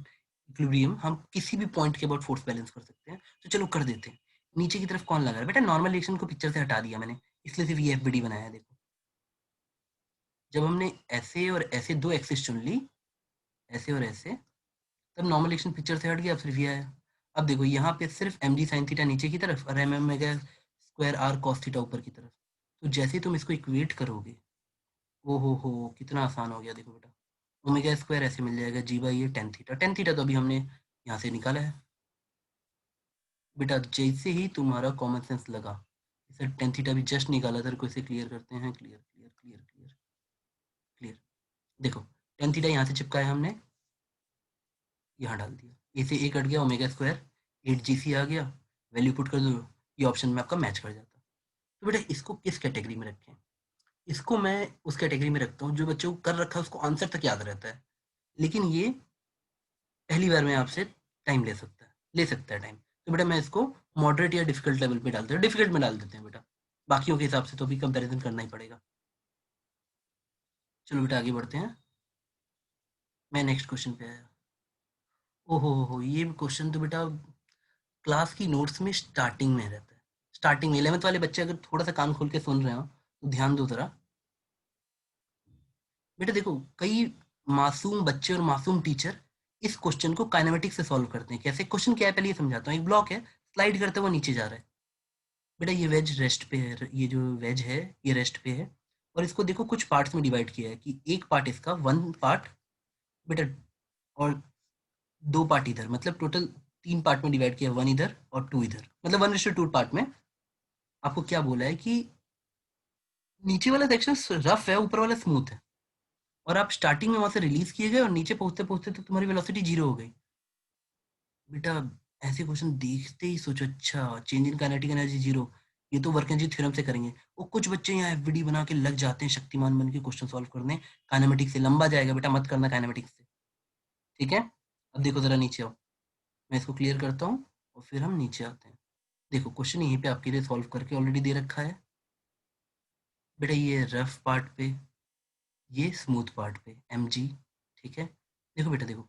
equilibrium हम किसी भी पॉइंट के अबाउट फोर्स बैलेंस कर सकते हैं, तो चलो कर देते हैं। नीचे की तरफ कौन लगा रहा है बेटा? नॉर्मल रिएक्शन को पिक्चर से हटा दिया मैंने, इसलिए सिर्फ ये एफबीडी बनाया। देखो जब हमने ऐसे और ऐसे दो एक्सिस चुन ली, ऐसे और ऐसे, तब नॉर्मल रिएक्शन पिक्चर से हट गया, अब सिर्फ ये आया। अब देखो यहाँ पे सिर्फ एम जी साइन थीटा नीचे की तरफ और M omega square R cos theta ऊपर की तरफ। तो जैसे ही तुम इसको इक्वेट करोगे, ओ हो कितना आसान हो गया। देखो बेटा ओमेगा स्क्वायर ऐसे मिल जाएगा जी बाई ये टेन थीटा, टेन थीटा तो अभी हमने यहाँ से निकाला है। बेटा जैसे ही तुम्हारा कॉमन सेंस लगा, इसे टेन थीटा भी जस्ट निकाला था, को इसे क्लियर करते हैं, clear clear clear clear clear. देखो टेन थीटा यहाँ से चिपकाया हमने, यहाँ डाल दिया, ए से ए कट गया, ओमेगा स्क्वायर 8 GC आ गया, वैल्यू पुट कर दो, ये ऑप्शन में आपका मैच कर जाता। तो बेटा इसको किस कैटेगरी में रखें? इसको मैं उस कैटेगरी में रखता हूँ जो बच्चों को कर रखा है उसको आंसर तक याद रहता है, लेकिन ये पहली बार में आपसे टाइम ले सकता है टाइम। तो बेटा मैं इसको मॉडरेट या डिफिकल्ट लेवल पे डालते हैं, डिफिकल्ट में डाल देते हैं बेटा, बाकियों के हिसाब से तो भी कंपैरिजन करना ही पड़ेगा। चलो बेटा आगे बढ़ते हैं, मैं नेक्स्ट क्वेश्चन पे आया। ओहो हो, ये क्वेश्चन तो बेटा क्लास की नोट्स में स्टार्टिंग में रहता है, स्टार्टिंग में 11th वाले बच्चे अगर थोड़ा सा कान खोल के सुन रहे हो तो ध्यान दो जरा। बेटा देखो, कई मासूम बच्चे और मासूम टीचर इस क्वेश्चन को काइनेमेटिक्स से सॉल्व करते हैं। कैसे? क्वेश्चन क्या है पहले ये समझाता हूँ। एक ब्लॉक है, स्लाइड करते हुए नीचे जा रहा है। बेटा ये वेज रेस्ट पे है, ये जो वेज है ये रेस्ट पे है, और इसको देखो कुछ पार्ट्स में डिवाइड किया है कि एक पार्ट इसका, वन पार्ट बेटा, और दो पार्ट इधर, मतलब टोटल तीन पार्ट में डिवाइड किया, वन इधर और टू इधर, मतलब 1:2 पार्ट में। आपको क्या बोला है कि नीचे वाला सेक्शन रफ है, ऊपर वाला स्मूथ है, और आप स्टार्टिंग में वहां से रिलीज किए गए और नीचे पहुंचते पहुंचते तो तुम्हारी वेलोसिटी 0 हो गई। बेटा ऐसे क्वेश्चन देखते ही सोचो, अच्छा चेंज इन काइनेटिक एनर्जी 0, ये तो वर्केंजी थ्योरम से करेंगे। वो कुछ बच्चे यहाँ एफवीडी बना के लग जाते हैं शक्तिमान बन के क्वेश्चन सॉल्व करने, काइनेमेटिक्स से लंबा जाएगा बेटा, मत करना काइनेमेटिक्स से, ठीक है? अब देखो जरा नीचे आओ, मैं इसको क्लियर करता हूँ और फिर हम नीचे आते हैं। देखो क्वेश्चन यहीं पे आपके लिए सॉल्व करके ऑलरेडी दे रखा है बेटा, ये रफ पार्ट पे, ये स्मूथ पार्ट पे एम जी, ठीक है? देखो बेटा देखो,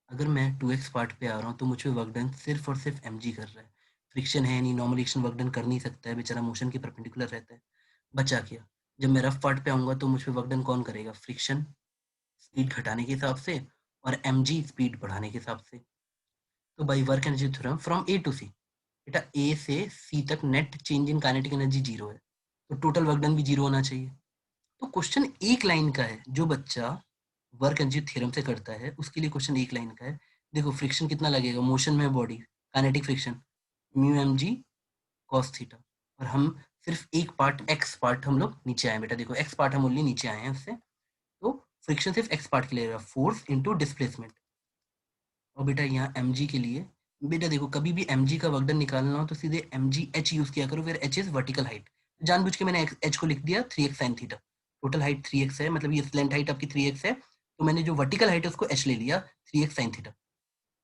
अगर मैं 2x पार्ट पे आ रहा हूँ तो मुझ पे वर्क डन सिर्फ और सिर्फ एम जी कर रहा है, फ्रिक्शन है नहीं, नॉर्मल एक्शन वर्क डन कर नहीं सकता है बेचारा, मोशन के परपेंडिकुलर रहता है। बचा क्या? जब मैं रफ पार्ट पे आऊंगा तो मुझ पे वर्क डन कौन करेगा? फ्रिक्शन, स्पीड घटाने के हिसाब से, और एम जी स्पीड बढ़ाने के हिसाब से। तो by work energy theorem from A to C, बेटा ए से सी तक net change in kinetic energy 0 है, तो टोटल वर्क डन भी 0 होना चाहिए। तो क्वेश्चन एक लाइन का है, जो बच्चा वर्क एनर्जी थ्योरम से करता है उसके लिए क्वेश्चन एक लाइन का है। देखो फ्रिक्शन कितना लगेगा, मोशन में body, kinetic friction mu M G cos theta, और हम सिर्फ एक पार्ट एक्स पार्ट हम लोग नीचे आए बेटा, देखो एक्स पार्ट हम ओनली नीचे आए हैं उससे, तो फ्रिक्शन सिर्फ एक्स पार्ट के लिए रहेगा, फोर्स इंटू डिस्प्लेसमेंट। और बेटा यहाँ एम जी के लिए, बेटा देखो कभी भी एम जी का वर्कडन निकालना हो तो सीधे एम जी एच यूज किया करो, फिर एच इज वर्टिकल हाइट। जानबूझ के मैंने एच को लिख दिया 3x sine theta, total height 3x है, मतलब ये स्लेंट हाइट आपकी 3x है, तो मैंने जो वर्टिकल हाइट है उसको एच ले लिया, 3x साइन थीटा।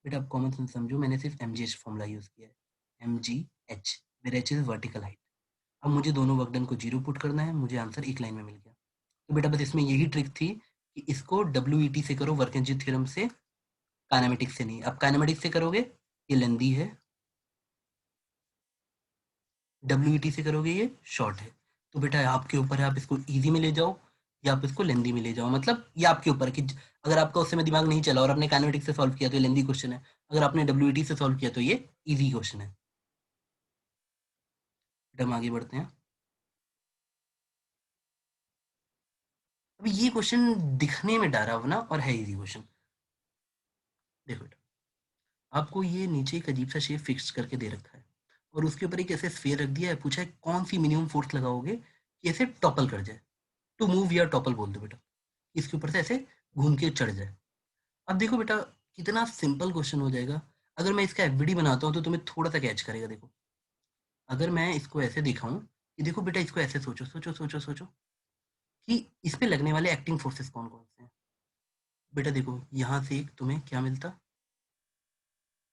बेटा आप कॉमन सेंस समझो, मैंने सिर्फ M G H formula use किया है, एम जी एच, मेरा एच इज वर्टिकल हाइट। अब मुझे दोनों वर्कडन को 0 पुट करना है, मुझे आंसर एक लाइन में मिल गया। तो बेटा बस इसमें यही ट्रिक थी कि इसको डब्ल्यू से करो, वर्क एनर्जी थ्योरम से, काइनेमेटिक्स से नहीं। अब काइनेमेटिक्स से करोगे ये लेंदी है, डब्ल्यू से करोगे ये शॉर्ट है। तो बेटा आपके ऊपर है, आप इसको इजी में ले जाओ या आप इसको लेंदी में ले जाओ, मतलब ये आपके ऊपर है कि अगर आपका उस समय दिमाग नहीं चला और आपने काइनेमेटिक्स से सॉल्व किया तो ये लेंदी क्वेश्चन है, अगर आपने डब्ल्यू से सॉल्व किया तो ये इजी क्वेश्चन है। बेटा हम आगे बढ़ते हैं। अभी ये क्वेश्चन दिखने में डरावना और है इजी क्वेश्चन। देखो बेटा, आपको ये नीचे एक अजीब सा शेप फिक्स करके दे रखा है और उसके ऊपर एक ऐसे स्फीयर रख दिया है, पूछा है कौन सी मिनिमम फोर्स लगाओगे कि ऐसे टॉपल कर जाए, टू मूव या टॉपल बोल दो बेटा, इसके ऊपर से ऐसे घूम के चढ़ जाए। अब देखो बेटा कितना सिंपल क्वेश्चन हो जाएगा, अगर मैं इसका एफबीडी बनाता हूँ तो तुम्हें थोड़ा सा कैच करेगा। देखो अगर मैं इसको ऐसे दिखाऊं कि देखो बेटा, इसको ऐसे सोचो सोचो सोचो सोचो कि इस पे लगने वाले एक्टिंग फोर्सेस कौन कौन से हैं। बेटा देखो यहाँ से एक तुम्हें क्या मिलता,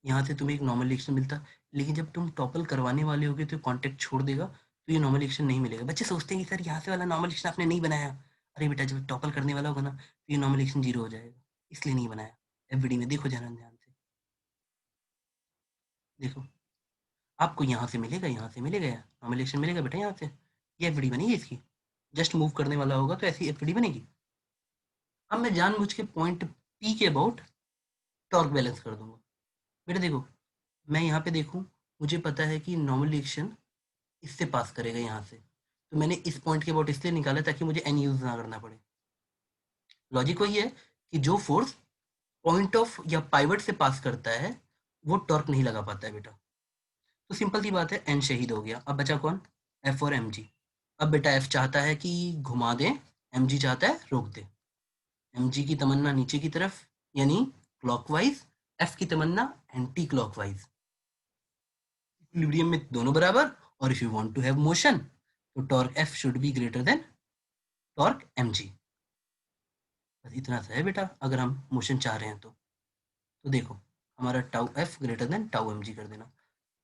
यहाँ से तुम्हें एक नॉर्मल रिएक्शन मिलता, लेकिन जब तुम टॉपल करवाने वाले होगे तो कॉन्टेक्ट छोड़ देगा, तो ये नॉर्मल रिएक्शन नहीं मिलेगा। बच्चे सोचते हैं कि सर यहाँ से वाला नॉर्मल रिएक्शन आपने नहीं बनाया, अरे बेटा जब टॉपल करने वाला होगा ना तो ये नॉर्मल रिएक्शन 0 हो जाएगा, इसलिए नहीं बनाया। एफबीडी में देखो जरा ध्यान से, देखो आपको यहाँ से मिलेगा, यहाँ से मिलेगा, नॉर्मल रिएक्शन मिलेगा बेटा यहाँ से, ये एफबीडी बनेगी इसकी, जस्ट मूव करने वाला होगा तो ऐसी एफबीडी बनेगी। अब मैं जानबूझ के पॉइंट पी के अबाउट टॉर्क बैलेंस कर दूंगा। बेटा देखो मैं यहाँ पे देखूँ, मुझे पता है कि नॉर्मल रिएक्शन इससे पास करेगा यहाँ से, तो मैंने इस पॉइंट के अबाउट इसलिए निकाला ताकि मुझे एन यूज ना करना पड़े। लॉजिक वही है कि जो फोर्स पॉइंट ऑफ या पाइवट से पास करता है वो टॉर्क नहीं लगा पाता है बेटा। तो सिंपल सी बात है, एन शहीद हो गया, अब बचा कौन? एफ और एम जी। अब बेटा एफ चाहता है कि घुमा दे, एम जी चाहता है रोक दे। एम जी की तमन्ना नीचे की तरफ यानी क्लॉकवाइज, एफ की तमन्ना एंटी क्लॉकवाइज, इक्विलिब्रियम में दोनों बराबर, और if you want to have motion तो torque F should be greater than torque mg। बस इतना सा है बेटा, अगर हम मोशन चाह रहे हैं तो देखो हमारा tau F greater than tau mg कर देना।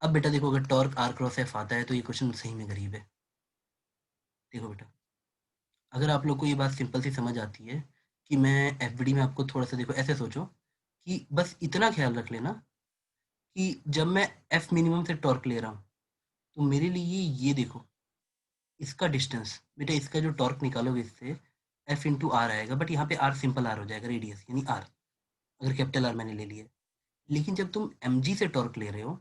अब बेटा देखो, अगर टॉर्क r क्रॉस एफ आता है तो ये क्वेश्चन सही में गरीब है। देखो बेटा, अगर आप लोग को ये बात सिंपल सी समझ आती है कि मैं एफबीडी में आपको थोड़ा सा, देखो ऐसे सोचो कि बस इतना ख्याल रख लेना कि जब मैं एफ मिनिमम से टॉर्क ले रहा हूँ तो मेरे लिए ये देखो, इसका डिस्टेंस बेटा, इसका जो टॉर्क निकालोगे इससे एफ इंटू आर आएगा, बट यहाँ पे आर सिंपल आर हो जाएगा, रेडियस यानी आर, अगर कैपिटल आर मैंने ले लिया। लेकिन जब तुम mg से टॉर्क ले रहे हो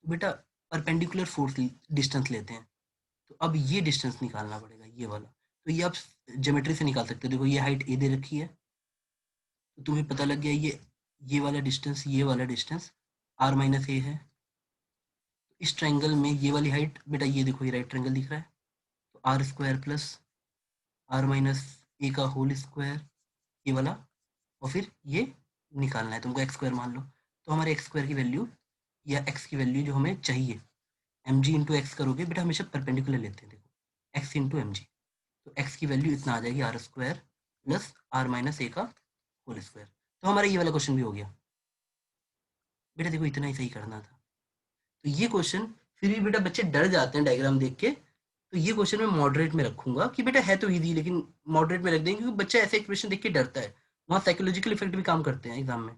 तो बेटा परपेंडिकुलर फोर्स डिस्टेंस लेते हैं, तो अब ये डिस्टेंस निकालना पड़ेगा, ये वाला। तो ये आप ज्योमेट्री से निकाल सकते हो। देखो ये हाइट ए दे रखी है, तो तुम्हें पता लग गया ये वाला डिस्टेंस, ये वाला डिस्टेंस आर माइनस ए है। इस ट्रायंगल में ये वाली हाइट बेटा, ये देखो ये राइट ट्रायंगल दिख रहा है, तो R square plus R minus A का होल स्क्वायर, ये वाला, और फिर ये निकालना है तुमको, एक्स स्क्वायर मान लो। तो हमारे एक्स स्क्वायर की वैल्यू या एक्स की वैल्यू जो हमें चाहिए, एम जी इंटू एक्स करोगे बेटा, हमेशा परपेंडिकुलर लेते हैं। देखो एक्स इंटू एम जी, तो एक्स की वैल्यू इतना आ जाएगी, R square plus R minus A का होल स्क्वायर। तो हमारा ये वाला क्वेश्चन भी हो गया बेटा। देखो इतना ही सही करना था। तो ये क्वेश्चन, फिर भी बेटा बच्चे डर जाते हैं डायग्राम देख के, तो ये क्वेश्चन मैं मॉडरेट में रखूंगा कि बेटा है तो इजी, लेकिन मॉडरेट में रख देंगे क्योंकि बच्चा ऐसे इक्वेशन देख के डरता है। वहाँ साइकोलॉजिकल इफेक्ट भी काम करते हैं एग्जाम में।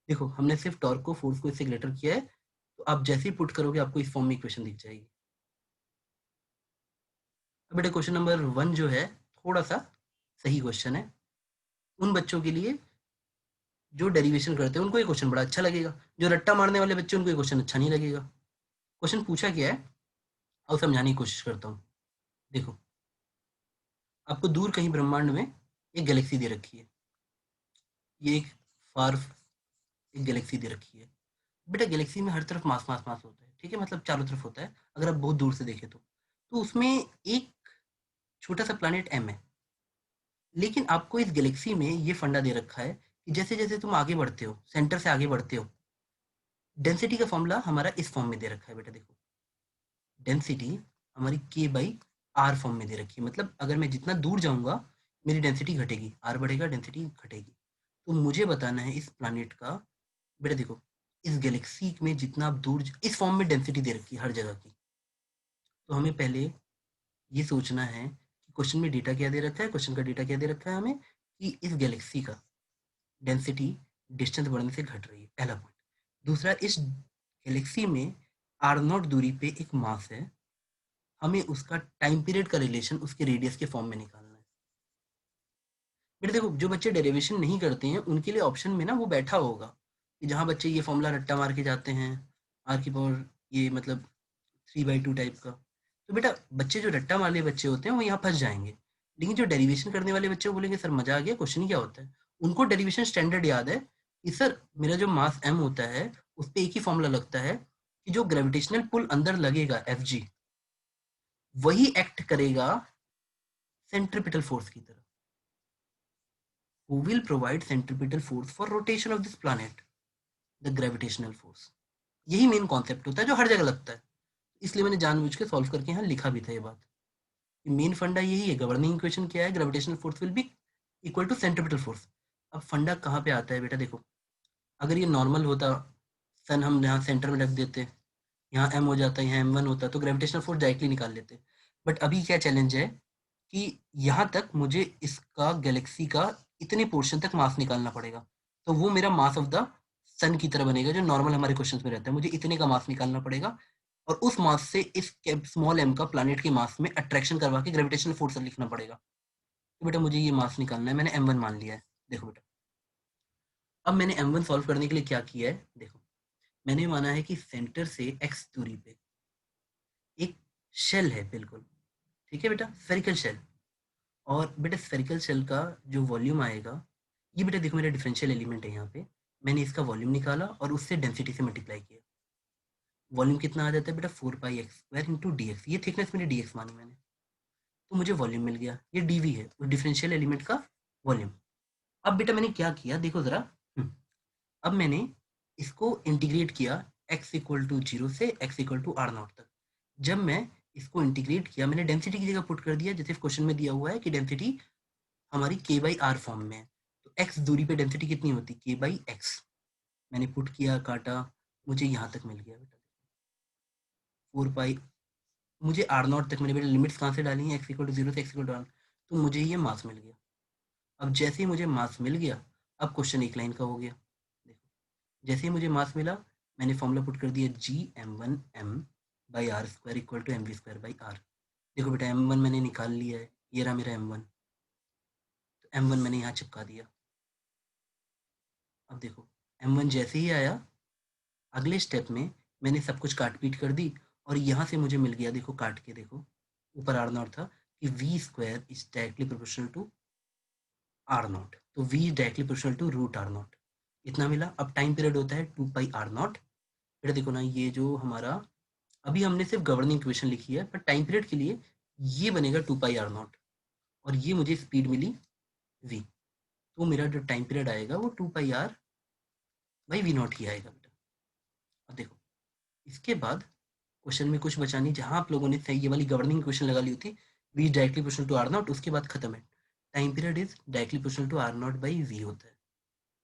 देखो हमने सिर्फ टॉर्क को, फोर्स को इससे ग्रेटर किया है, तो आप जैसे ही पुट करोगे आपको इस फॉर्म में इक्वेशन दिख जाएगी। अब बेटा क्वेश्चन नंबर 1 जो है थोड़ा सा सही क्वेश्चन है उन बच्चों के लिए जो डेरिवेशन करते हैं, उनको ये क्वेश्चन बड़ा अच्छा लगेगा। जो रट्टा मारने वाले बच्चे, उनको ये क्वेश्चन अच्छा नहीं लगेगा। क्वेश्चन पूछा क्या है और समझाने की कोशिश करता हूँ। देखो आपको दूर कहीं ब्रह्मांड में एक गैलेक्सी दे रखी है, ये एक फार एक गैलेक्सी दे रखी है बेटा। गैलेक्सी में हर तरफ मास मास मास होता है, ठीक है, मतलब चारों तरफ होता है अगर आप बहुत दूर से देखें तो उसमें एक छोटा सा प्लैनेट एम है। लेकिन आपको इस गैलेक्सी में ये फंडा दे रखा है कि जैसे जैसे तुम आगे बढ़ते हो, सेंटर से आगे बढ़ते हो, डेंसिटी का फॉर्मूला हमारा इस फॉर्म में दे रखा है बेटा। देखो डेंसिटी हमारी k बाई आर फॉर्म में दे रखी है, मतलब अगर मैं जितना दूर जाऊंगा मेरी डेंसिटी घटेगी, आर बढ़ेगा डेंसिटी घटेगी। तो मुझे बताना है इस प्लैनेट का, बेटा देखो इस गैलेक्सी में जितना आप दूर, इस फॉर्म में डेंसिटी दे रखी है हर जगह की। तो हमें पहले ये सोचना है कि क्वेश्चन में डेटा क्या दे रखा है, क्वेश्चन का डेटा क्या दे रखा है हमें, कि इस गैलेक्सी का डेंसिटी डिस्टेंस बढ़ने से घट रही है, पहला पॉइंट। दूसरा, इस गैलेक्सी में आर नॉट दूरी पे एक मास है, हमें उसका टाइम पीरियड का रिलेशन उसके रेडियस के फॉर्म में निकालना है। बेटा देखो जो बच्चे डेरिवेशन नहीं करते हैं उनके लिए ऑप्शन में ना वो बैठा होगा कि जहाँ बच्चे ये फॉर्मूला रट्टा मार के जाते हैं, आर की पावर ये मतलब 3/2 टाइप का। तो बेटा बच्चे जो रट्टा मारने बच्चे होते हैं वो यहाँ फंस जाएंगे। लेकिन जो डेरिवेशन करने वाले बच्चे बोलेंगे सर मजा आ गया, क्वेश्चन क्या होता है। उनको डेरिवेशन स्टैंडर्ड याद है कि सर मेरा जो मास एम होता है उस पर एक ही फॉर्मूला लगता है कि जो ग्रेविटेशनल पुल अंदर लगेगा एफ जी, वही एक्ट करेगा सेंट्रीपिटल फोर्स की तरह। Who will provide centripetal force for rotation of this planet? The gravitational force। यही मेन कॉन्सेप्ट होता है जो हर जगह लगता है, इसलिए मैंने जानबूझ के सॉल्व करके यहाँ लिखा भी था ये बात। मेन फंडा यही है, गवर्निंग इक्वेशन क्या है, gravitational force will be equal to centripetal force. अब फंडा कहाँ पे आता है बेटा, देखो अगर ये नॉर्मल होता, सन हम यहाँ सेंटर में रख देते, यहाँ एम हो जाता, यहाँ M1 होता, तो ग्रेविटेशनल फोर्स डायरेक्टली निकाल लेते। बट अभी क्या चैलेंज है कि यहाँ तक मुझे इसका गैलेक्सी का इतने पोर्शन तक मास निकालना पड़ेगा, तो वो मेरा मास ऑफ द सन की तरह बनेगा जो नॉर्मल हमारे क्वेश्चन में रहता है। मुझे इतने का मास निकालना पड़ेगा और उस मास से इस स्मॉल एम का प्लानिट के मास में अट्रैक्शन करवा के ग्रेविटेशनल फोर्स लिखना पड़ेगा। तो बेटा मुझे ये मास निकालना है, मैंने M1 मान लिया है। देखो बेटा अब मैंने M1 सॉल्व करने के लिए क्या किया है, देखो मैंने माना है कि सेंटर से x दूरी पे एक शेल है बिल्कुल, ठीक है बेटा, स्फेरिकल शेल। और बेटा स्फेरिकल शेल का जो वॉल्यूम आएगा, ये बेटा देखो मेरा डिफरेंशियल एलिमेंट है यहाँ पे, मैंने इसका वॉल्यूम निकाला और उससे डेंसिटी से मल्टीप्लाई किया। वॉल्यूम कितना आ जाता है बेटा, 4πx² इंटू डी एक्स, ये थिकनेस मेरी डी एक्स मानी मैंने, तो मुझे वॉल्यूम मिल गया। ये डीवी है उस डिफरेंशियल एलिमेंट का वॉल्यूम। अब बेटा मैंने क्या किया देखो जरा, अब मैंने इसको इंटीग्रेट किया x इक्वल टू 0 से x equal to R not तक। जब मैं इसको इंटीग्रेट किया, मैंने डेंसिटी की जगह पुट कर दिया, जैसे क्वेश्चन में दिया हुआ है कि डेंसिटी हमारी k/r फॉर्म में है, तो x दूरी पे डेंसिटी कितनी होती है, k/x। मैंने पुट किया, काटा, मुझे यहाँ तक मिल गया बेटा 4 पाई, मुझे r0 तक, मैंने बेटा लिमिट्स कहाँ से डाली हैं, x = 0 से x = 1, तो मुझे ये मास मिल गया। अब जैसे ही मुझे मास मिल गया, अब क्वेश्चन एक लाइन का हो गया। देखो, जैसे ही मुझे मास मिला, मैंने फॉर्मूला पुट कर दिया Gm1m/r² = mv²/r। देखो बेटा m1 मैंने निकाल लिया है, ये रहा मेरा m1, तो m1 मैंने यहाँ चिपका दिया। अब देखो m1 जैसे ही आया, अगले स्टेप में मैंने सब कुछ काट पीट कर दी, और यहाँ से मुझे मिल गया, देखो काट के देखो, ऊपर r0 था, कि v² is directly proportional to r0, तो v is directly proportional to √r0, इतना मिला। अब टाइम पीरियड होता है 2πr0। फिर देखो ना, ये जो हमारा, अभी हमने सिर्फ गवर्निंग इक्वेशन लिखी है, पर टाइम पीरियड के लिए ये बनेगा 2πr0, और ये मुझे स्पीड मिली v, तो मेरा जो टाइम पीरियड आएगा वो 2πr/v0 ही आएगा बेटा। अब देखो, इसके बाद क्वेश्चन में कुछ बचा नहीं, जहां आप लोगों ने सही ये वाली गवर्निंग इक्वेशन लगा ली होती, v is directly proportional to r0, उसके बाद खत्म है, time period is directly proportional to r0/v होता है।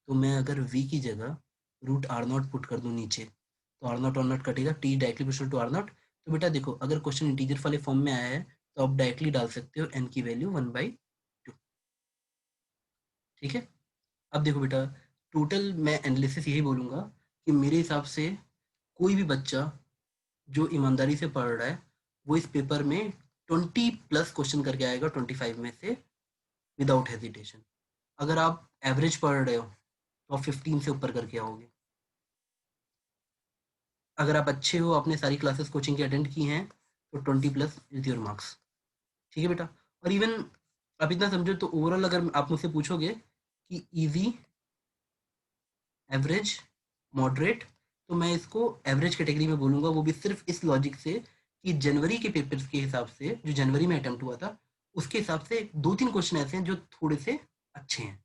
तो मैं अगर v की जगह √r0 पुट कर दूं नीचे, तो r0 कटेगा, t directly proportional to r0। तो बेटा देखो, अगर क्वेश्चन इंटीजर वाले फॉर्म में आया है, तो आप डायरेक्टली डाल सकते हो n की वैल्यू 1/2। ठीक है। अब देखो बेटा, टोटल मैं एनालिसिस यही बोलूंगा कि मेरे हिसाब से कोई भी बच्चा जो ईमानदारी से पढ़ रहा है, वो इस पेपर में 20+ क्वेश्चन करके आएगा 25 में से, विदाउट हेजिटेशन। अगर आप एवरेज पढ़ रहे हो, तो आप 15 से ऊपर करके आओगे। अगर आप अच्छे हो, आपने सारी क्लासेस कोचिंग की अटेंड की हैं, तो 20+ इज योर मार्क्स। ठीक है बेटा। और इवन आप इतना समझो, तो ओवरऑल अगर आप मुझसे पूछोगे कि इजी, एवरेज, मॉडरेट, तो मैं इसको एवरेज कैटेगरी में बोलूंगा, वो भी सिर्फ इस लॉजिक से कि जनवरी के पेपर्स के हिसाब से, जो जनवरी में अटेम्प्ट हुआ था, उसके हिसाब से 2-3 क्वेश्चन ऐसे हैं जो थोड़े से अच्छे हैं।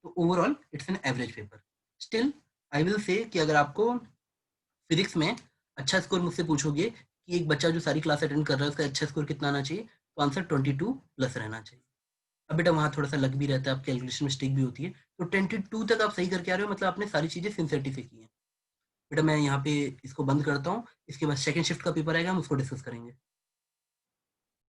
तो overall it's an average paper. Still I will say कि अगर आपको फिजिक्स में अच्छा स्कोर मुझसे पूछोगे कि एक बच्चा जो सारी क्लास अटेंड कर रहा है, उसका अच्छा स्कोर कितना आना चाहिए, तो आंसर 22+ रहना चाहिए। अब बेटा वहाँ थोड़ा सा लग भी रहता है, आप कैलकुलेशन मिस्टेक भी होती है, तो 22 तक आप सही करके आ रहे हो, मतलब आपने सारी चीज़ें सिंसियरिटी से की हैं। बेटा मैं यहाँ पे इसको बंद करता हूँ, इसके बाद सेकंड शिफ्ट का पेपर आएगा, हम उसको डिस्कस करेंगे।